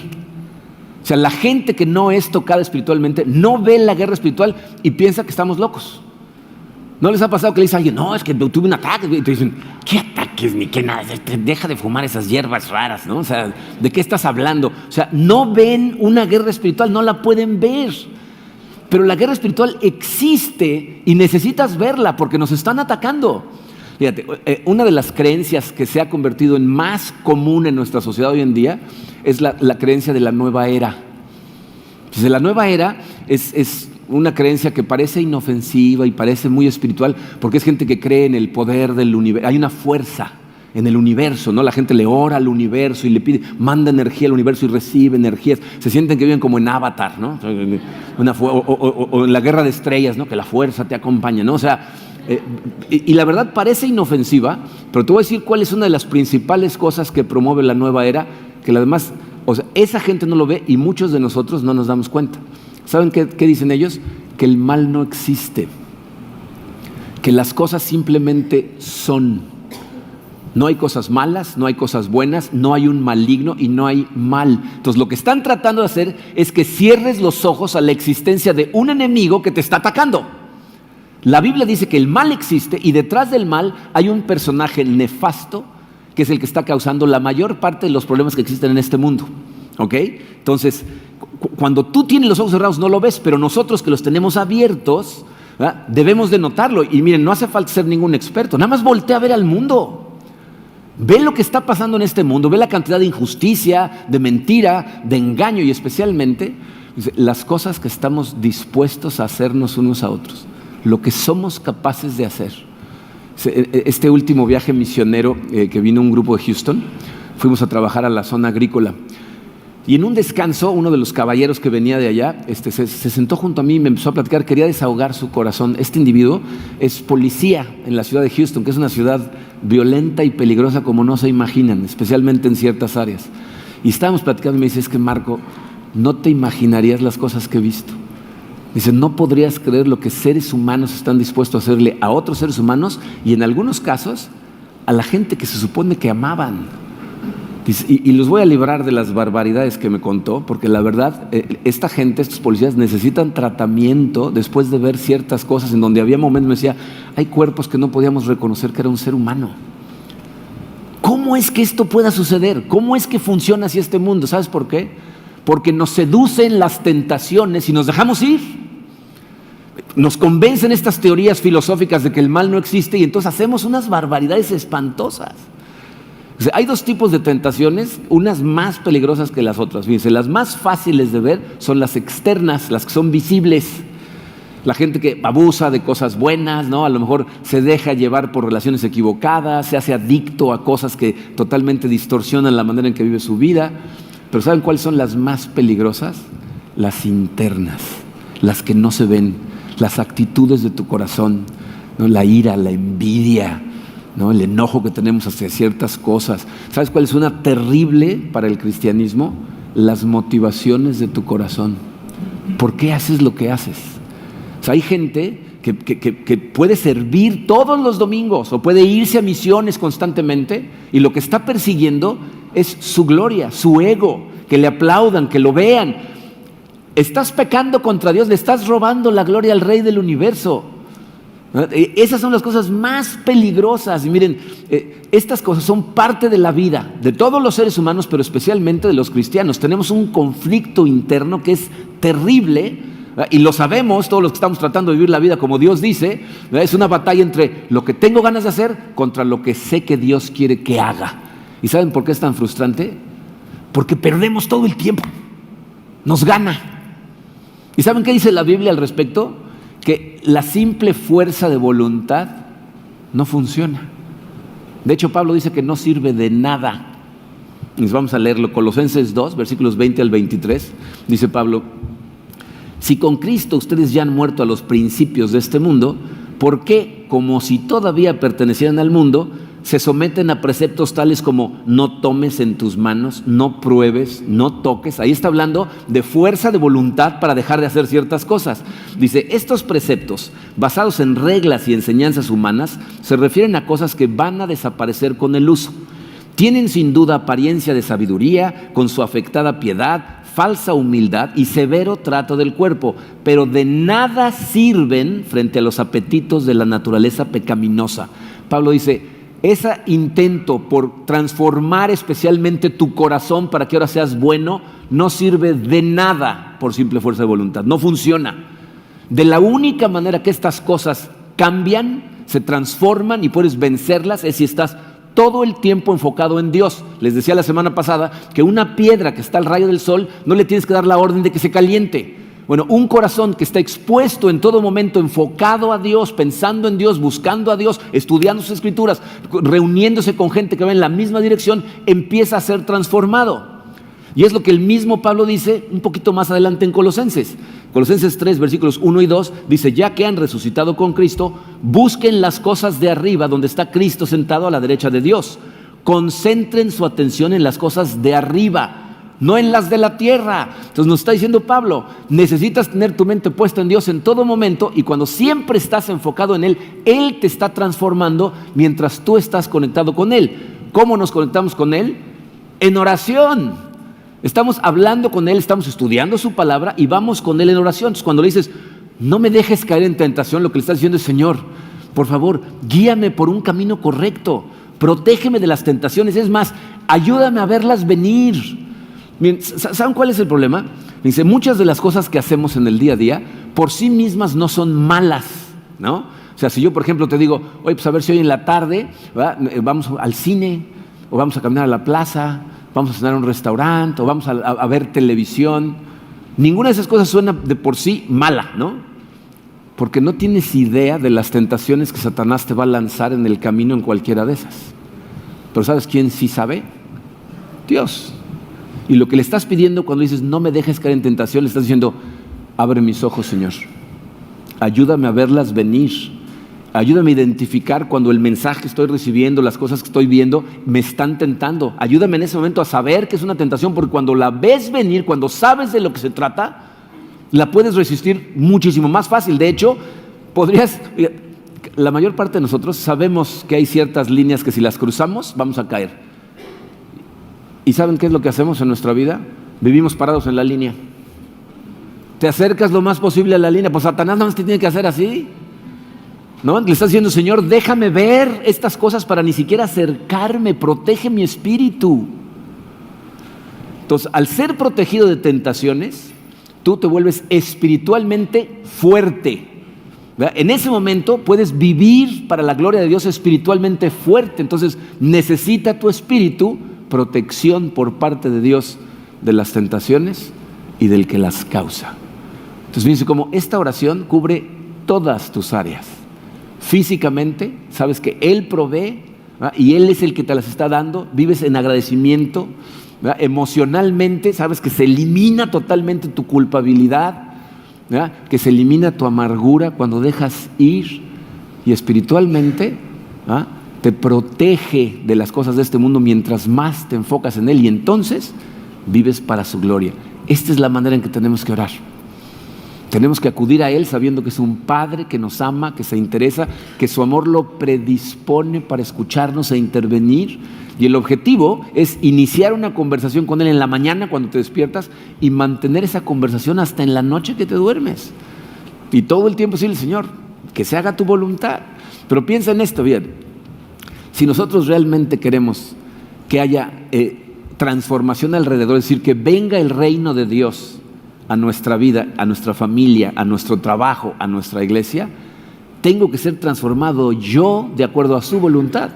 O sea, la gente que no es tocada espiritualmente no ve la guerra espiritual y piensa que estamos locos. ¿No les ha pasado que le dice a alguien: no, es que tuve un ataque? Y te dicen: ¿qué ataques? Ni qué nada, deja de fumar esas hierbas raras, ¿no? O sea, ¿de qué estás hablando? O sea, no ven una guerra espiritual, no la pueden ver. Pero la guerra espiritual existe y necesitas verla porque nos están atacando. Fíjate, una de las creencias que se ha convertido en más común en nuestra sociedad hoy en día es la creencia de la nueva era. Entonces, la nueva era es una creencia que parece inofensiva y parece muy espiritual porque es gente que cree en el poder del universo. Hay una fuerza en el universo, ¿no? La gente le ora al universo y le pide, manda energía al universo y recibe energías. Se sienten que viven como en Avatar, ¿no? O en la guerra de estrellas, ¿no? Que la fuerza te acompaña, ¿no? O sea, y la verdad parece inofensiva, pero te voy a decir cuál es una de las principales cosas que promueve la nueva era, que la demás, o sea, esa gente no lo ve y muchos de nosotros no nos damos cuenta. ¿Saben qué dicen ellos? Que el mal no existe, que las cosas simplemente son. No hay cosas malas, no hay cosas buenas, no hay un maligno y no hay mal. Entonces lo que están tratando de hacer es que cierres los ojos a la existencia de un enemigo que te está atacando. La Biblia dice que el mal existe y detrás del mal hay un personaje nefasto que es el que está causando la mayor parte de los problemas que existen en este mundo. ¿Ok? Entonces, cuando tú tienes los ojos cerrados no lo ves, pero nosotros que los tenemos abiertos, ¿verdad?, debemos de notarlo. Y miren, no hace falta ser ningún experto, nada más voltea a ver al mundo. Ve lo que está pasando en este mundo, ve la cantidad de injusticia, de mentira, de engaño y especialmente las cosas que estamos dispuestos a hacernos unos a otros, lo que somos capaces de hacer. Este último viaje misionero que vino un grupo de Houston, fuimos a trabajar a la zona agrícola y en un descanso uno de los caballeros que venía de allá se sentó junto a mí y me empezó a platicar, quería desahogar su corazón. Este individuo es policía en la ciudad de Houston, que es una ciudad violenta y peligrosa como no se imaginan, especialmente en ciertas áreas. Y estábamos platicando y me dice: es que Marco, no te imaginarías las cosas que he visto. Dice: no podrías creer lo que seres humanos están dispuestos a hacerle a otros seres humanos y en algunos casos a la gente que se supone que amaban. Y los voy a librar de las barbaridades que me contó, porque la verdad, esta gente, estos policías necesitan tratamiento después de ver ciertas cosas en donde había momentos, me decía, hay cuerpos que no podíamos reconocer que era un ser humano. ¿Cómo es que esto pueda suceder? ¿Cómo es que funciona así este mundo? ¿Sabes por qué? Porque nos seducen las tentaciones y nos dejamos ir. Nos convencen estas teorías filosóficas de que el mal no existe y entonces hacemos unas barbaridades espantosas. O sea, hay dos tipos de tentaciones, unas más peligrosas que las otras. Fíjense, las más fáciles de ver son las externas, las que son visibles. La gente que abusa de cosas buenas, ¿no? A lo mejor se deja llevar por relaciones equivocadas, se hace adicto a cosas que totalmente distorsionan la manera en que vive su vida. Pero ¿saben cuáles son las más peligrosas? Las internas, las que no se ven, las actitudes de tu corazón, ¿no? La ira, la envidia, ¿no? El enojo que tenemos hacia ciertas cosas. ¿Sabes cuál es una terrible para el cristianismo? Las motivaciones de tu corazón. ¿Por qué haces lo que haces? O sea, hay gente que puede servir todos los domingos o puede irse a misiones constantemente y lo que está persiguiendo es su gloria, su ego, que le aplaudan, que lo vean. Estás pecando contra Dios, le estás robando la gloria al Rey del universo. Esas son las cosas más peligrosas. Y miren, estas cosas son parte de la vida de todos los seres humanos, pero especialmente de los cristianos. Tenemos un conflicto interno que es terrible, ¿verdad? Y lo sabemos todos los que estamos tratando de vivir la vida como Dios dice, ¿verdad? Es una batalla entre lo que tengo ganas de hacer contra lo que sé que Dios quiere que haga. ¿Y saben por qué es tan frustrante? Porque perdemos todo el tiempo, nos gana. ¿Y saben qué dice la Biblia al respecto? Que la simple fuerza de voluntad no funciona. De hecho, Pablo dice que no sirve de nada. Y vamos a leerlo, Colosenses 2, versículos 20 al 23. Dice Pablo, si con Cristo ustedes ya han muerto a los principios de este mundo, ¿por qué, como si todavía pertenecieran al mundo, se someten a preceptos tales como no tomes en tus manos, no pruebes, no toques? Ahí está hablando de fuerza de voluntad para dejar de hacer ciertas cosas. Dice, estos preceptos, basados en reglas y enseñanzas humanas, se refieren a cosas que van a desaparecer con el uso. Tienen sin duda apariencia de sabiduría, con su afectada piedad, falsa humildad y severo trato del cuerpo, pero de nada sirven frente a los apetitos de la naturaleza pecaminosa. Pablo dice, ese intento por transformar especialmente tu corazón para que ahora seas bueno, no sirve de nada por simple fuerza de voluntad, no funciona. De la única manera que estas cosas cambian, se transforman y puedes vencerlas es si estás todo el tiempo enfocado en Dios. Les decía la semana pasada que una piedra que está al rayo del sol no le tienes que dar la orden de que se caliente. Bueno, un corazón que está expuesto en todo momento, enfocado a Dios, pensando en Dios, buscando a Dios, estudiando sus escrituras, reuniéndose con gente que va en la misma dirección, empieza a ser transformado. Y es lo que el mismo Pablo dice un poquito más adelante en Colosenses. Colosenses 3, versículos 1 y 2, dice, ya que han resucitado con Cristo, busquen las cosas de arriba, donde está Cristo sentado a la derecha de Dios. Concentren su atención en las cosas de arriba, no en las de la tierra. Entonces nos está diciendo Pablo, necesitas tener tu mente puesta en Dios en todo momento, y cuando siempre estás enfocado en Él, Él te está transformando mientras tú estás conectado con Él. ¿Cómo nos conectamos con Él? En oración. Estamos hablando con Él, estamos estudiando su palabra y vamos con Él en oración. Entonces cuando le dices, no me dejes caer en tentación, lo que le estás diciendo es, Señor, por favor, guíame por un camino correcto, protégeme de las tentaciones, es más, ayúdame a verlas venir. Bien, ¿saben cuál es el problema? Dice, muchas de las cosas que hacemos en el día a día por sí mismas no son malas, ¿no? O sea, si yo, por ejemplo, te digo, oye, pues a ver si hoy en la tarde, ¿verdad?, vamos al cine, o vamos a caminar a la plaza, vamos a cenar a un restaurante, o vamos a ver televisión. Ninguna de esas cosas suena de por sí mala, ¿no? Porque no tienes idea de las tentaciones que Satanás te va a lanzar en el camino en cualquiera de esas. Pero ¿sabes quién sí sabe? Dios. Y lo que le estás pidiendo cuando dices, no me dejes caer en tentación, le estás diciendo, abre mis ojos, Señor. Ayúdame a verlas venir. Ayúdame a identificar cuando el mensaje que estoy recibiendo, las cosas que estoy viendo, me están tentando. Ayúdame en ese momento a saber que es una tentación, porque cuando la ves venir, cuando sabes de lo que se trata, la puedes resistir muchísimo más fácil. De hecho, la mayor parte de nosotros sabemos que hay ciertas líneas que si las cruzamos, vamos a caer. ¿Y saben qué es lo que hacemos en nuestra vida? Vivimos parados en la línea. Te acercas lo más posible a la línea. Pues Satanás no más te tiene que hacer así, ¿no? Le estás diciendo, Señor, déjame ver estas cosas para ni siquiera acercarme, protege mi espíritu. Entonces, al ser protegido de tentaciones, tú te vuelves espiritualmente fuerte, ¿verdad? En ese momento puedes vivir para la gloria de Dios espiritualmente fuerte. Entonces, necesita tu espíritu protección por parte de Dios de las tentaciones y del que las causa. Entonces, fíjense cómo esta oración cubre todas tus áreas. Físicamente, sabes que Él provee, ¿verdad? Y Él es el que te las está dando. Vives en agradecimiento, ¿verdad? Emocionalmente, sabes que se elimina totalmente tu culpabilidad, ¿verdad? Que se elimina tu amargura cuando dejas ir. Y espiritualmente, ¿verdad? Te protege de las cosas de este mundo mientras más te enfocas en Él, y entonces vives para su gloria. Esta es la manera en que tenemos que orar. Tenemos que acudir a Él sabiendo que es un Padre que nos ama, que se interesa, que su amor lo predispone para escucharnos e intervenir. Y el objetivo es iniciar una conversación con Él en la mañana cuando te despiertas y mantener esa conversación hasta en la noche que te duermes. Y todo el tiempo decirle, Señor, que se haga tu voluntad. Pero piensa en esto, bien. Si nosotros realmente queremos que haya transformación alrededor, es decir, que venga el reino de Dios a nuestra vida, a nuestra familia, a nuestro trabajo, a nuestra iglesia, tengo que ser transformado yo de acuerdo a su voluntad.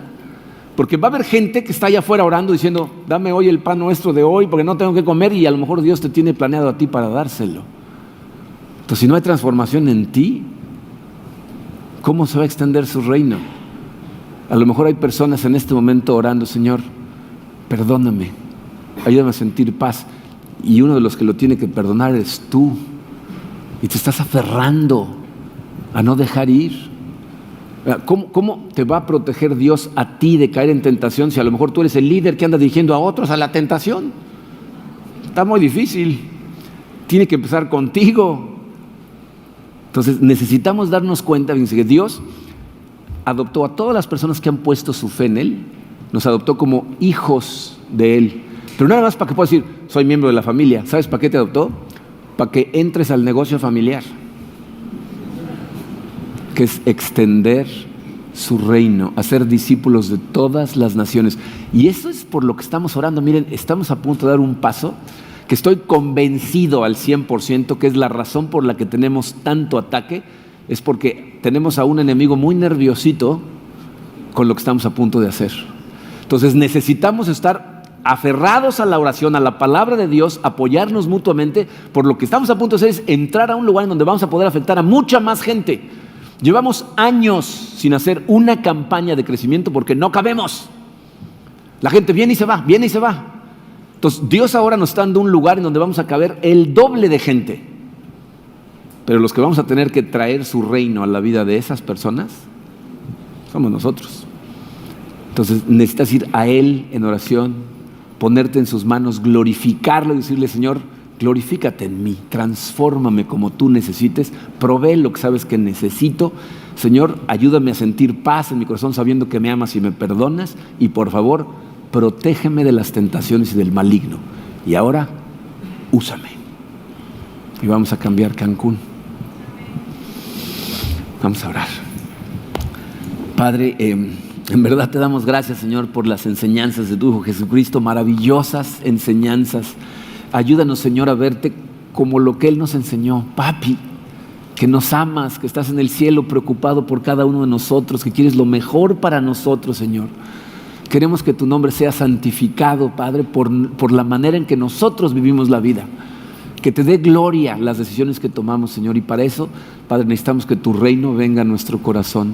Porque va a haber gente que está allá afuera orando diciendo, dame hoy el pan nuestro de hoy porque no tengo que comer, y a lo mejor Dios te tiene planeado a ti para dárselo. Entonces, si no hay transformación en ti, ¿cómo se va a extender su reino? A lo mejor hay personas en este momento orando, Señor, perdóname, ayúdame a sentir paz. Y uno de los que lo tiene que perdonar eres tú. Y te estás aferrando a no dejar ir. ¿Cómo te va a proteger Dios a ti de caer en tentación si a lo mejor tú eres el líder que anda dirigiendo a otros a la tentación? Está muy difícil. Tiene que empezar contigo. Entonces necesitamos darnos cuenta, fíjense, que Dios adoptó a todas las personas que han puesto su fe en Él. Nos adoptó como hijos de Él. Pero nada más para que puedas decir, soy miembro de la familia. ¿Sabes para qué te adoptó? Para que entres al negocio familiar, que es extender su reino, hacer discípulos de todas las naciones. Y eso es por lo que estamos orando. Miren, estamos a punto de dar un paso que estoy convencido al 100% que es la razón por la que tenemos tanto ataque. Es porque tenemos a un enemigo muy nerviosito con lo que estamos a punto de hacer. Entonces necesitamos estar aferrados a la oración, a la palabra de Dios, apoyarnos mutuamente, por lo que estamos a punto de hacer es entrar a un lugar en donde vamos a poder afectar a mucha más gente. Llevamos años sin hacer una campaña de crecimiento porque no cabemos. La gente viene y se va, viene y se va. Entonces Dios ahora nos está dando un lugar en donde vamos a caber el doble de gente. Pero los que vamos a tener que traer su reino a la vida de esas personas somos nosotros. Entonces necesitas ir a Él en oración, ponerte en sus manos, glorificarlo y decirle, Señor, glorifícate en mí, transfórmame como tú necesites, provee lo que sabes que necesito. Señor, ayúdame a sentir paz en mi corazón sabiendo que me amas y me perdonas, y por favor, protégeme de las tentaciones y del maligno. Y ahora, úsame. Y vamos a cambiar Cancún. Vamos a orar. Padre, en verdad te damos gracias, Señor, por las enseñanzas de tu Hijo Jesucristo, maravillosas enseñanzas. Ayúdanos, Señor, a verte como lo que Él nos enseñó. Papi, que nos amas, que estás en el cielo preocupado por cada uno de nosotros, que quieres lo mejor para nosotros, Señor. Queremos que tu nombre sea santificado, Padre, por la manera en que nosotros vivimos la vida. Que te dé gloria las decisiones que tomamos, Señor. Y para eso, Padre, necesitamos que tu reino venga a nuestro corazón.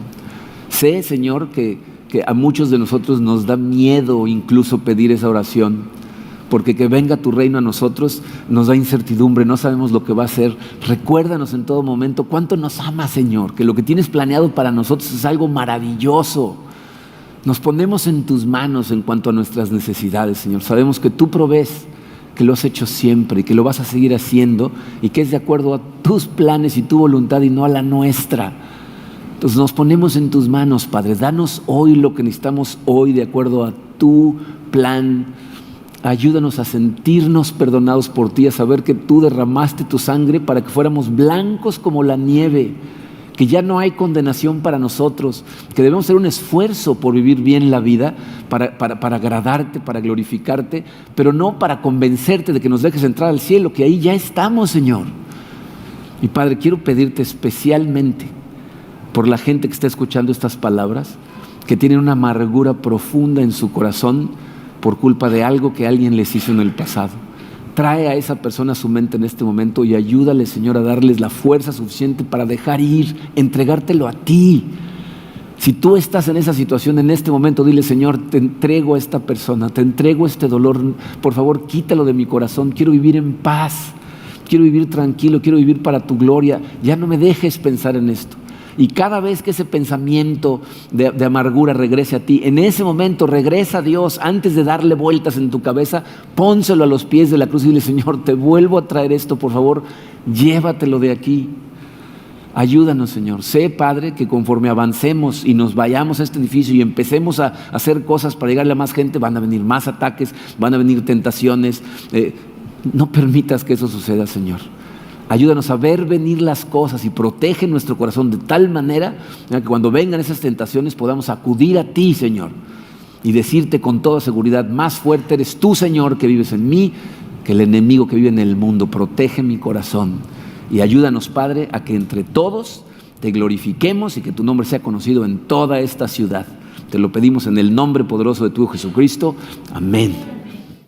Sé, Señor, que a muchos de nosotros nos da miedo incluso pedir esa oración, porque que venga tu reino a nosotros nos da incertidumbre, no sabemos lo que va a ser. Recuérdanos en todo momento cuánto nos amas, Señor, que lo que tienes planeado para nosotros es algo maravilloso. Nos ponemos en tus manos en cuanto a nuestras necesidades, Señor. Sabemos que tú provees, que lo has hecho siempre y que lo vas a seguir haciendo, y que es de acuerdo a tus planes y tu voluntad y no a la nuestra. Entonces nos ponemos en tus manos, Padre. Danos hoy lo que necesitamos hoy de acuerdo a tu plan. Ayúdanos a sentirnos perdonados por ti, a saber que tú derramaste tu sangre para que fuéramos blancos como la nieve, que ya no hay condenación para nosotros, que debemos hacer un esfuerzo por vivir bien la vida, para agradarte, para glorificarte, pero no para convencerte de que nos dejes entrar al cielo, que ahí ya estamos, Señor. Y Padre, quiero pedirte especialmente por la gente que está escuchando estas palabras, que tienen una amargura profunda en su corazón por culpa de algo que alguien les hizo en el pasado. Trae a esa persona a su mente en este momento y ayúdale, Señor, a darles la fuerza suficiente para dejar ir, entregártelo a ti. Si tú estás en esa situación en este momento, dile: Señor, te entrego a esta persona, te entrego este dolor, por favor, quítalo de mi corazón, quiero vivir en paz, quiero vivir tranquilo, quiero vivir para tu gloria, ya no me dejes pensar en esto. Y cada vez que ese pensamiento de amargura regrese a ti, en ese momento regresa a Dios, antes de darle vueltas en tu cabeza, pónselo a los pies de la cruz y dile: Señor, te vuelvo a traer esto, por favor, llévatelo de aquí. Ayúdanos, Señor. Sé, Padre, que conforme avancemos y nos vayamos a este edificio y empecemos a hacer cosas para llegarle a más gente, van a venir más ataques, van a venir tentaciones. No permitas que eso suceda, Señor. Ayúdanos a ver venir las cosas y protege nuestro corazón de tal manera que cuando vengan esas tentaciones podamos acudir a ti, Señor, y decirte con toda seguridad: más fuerte eres tú, Señor, que vives en mí, que el enemigo que vive en el mundo. Protege mi corazón y ayúdanos, Padre, a que entre todos te glorifiquemos y que tu nombre sea conocido en toda esta ciudad. Te lo pedimos en el nombre poderoso de tu Hijo Jesucristo. Amén.